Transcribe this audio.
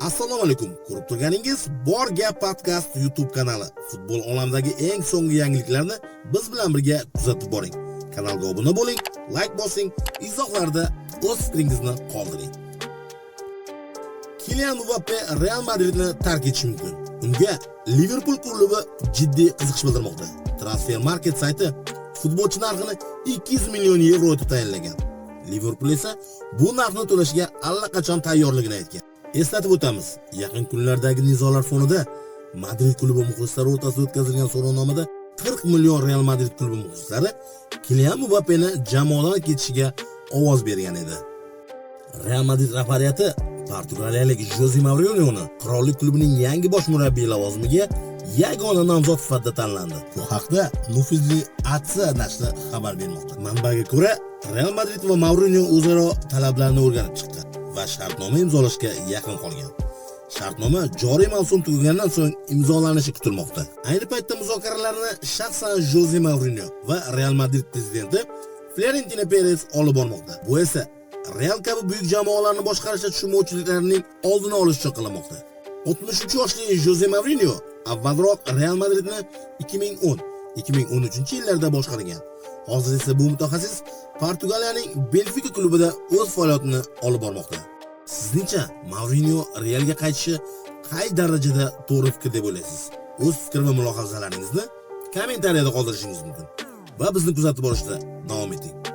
Assalomu alaykum. Ko'rib turganingiz Bor Gap Podcast YouTube kanali. Futbol olamidagi eng so'nggi yangiliklarni biz bilan birga kuzatib boring. Kanalga obuna bo'ling, like bosing, izohlarda o'z fikringizni qoldiring. Kylian Mbappe Real Madridni tark etishi mumkin. Unga Liverpool klubi jiddiy qiziqish bildirmoqda. Transfermarkt sayti futbolchi narxini 200 million yevro deb tayinlagan. Liverpool esa bu narxni to'lashga allaqachon tayyorligini aytgan. Eslatib o'tamiz, yaqin kunlardagi nizolar fonida Madrid klubi muxlislari o'rtasida o'tkazilgan so'rovnomada 40 million Real Madrid klubi muxlislari Kylian Mbappeni jamoadan ketishiga ovoz bergan edi. Real Madrid rahbariyati portugaliyalik Jose Mourinhoni qirollik klubining yangi bosh murabbiyi lavozimiga yagona nomzod sifatida tanlandi. Bu haqda Nufuzli AS nashri xabar bermoqda. Manbaga ko'ra, Real Madrid va Mourinho o'zaro talablarni o'rganib chiqdi va shartnoma imzolashga yaqin qolgan. Shartnoma joriy mavsum tugagandan so'ng imzolanishi kutilmoqda. Ayni paytda muzokaralarni shaxsan Jose Mourinho va Real Madrid prezidenti Florentino Perez olib bormoqda. Bu esa Real kabi buyuk jamoalarni boshqarishda tushunmovchiliklarning oldini olish uchun qilinmoqda. 63 yoshli Jose Mourinho avvalroq Real Madridni 2010-2013 yillarda boshqargan. Hozir esa bu mutaxassis Portugaliyaning Benfica klubida o'z faoliyatini olib bormoqda. Sizningcha Mourinho Realga qaytishi qay darajada to'g'ri fikr deb o'ylaysiz? O'z fikr va mulohazalaringizni kommentariyada qoldirishingiz mumkin. Va bizni kuzatib borishda davom eting.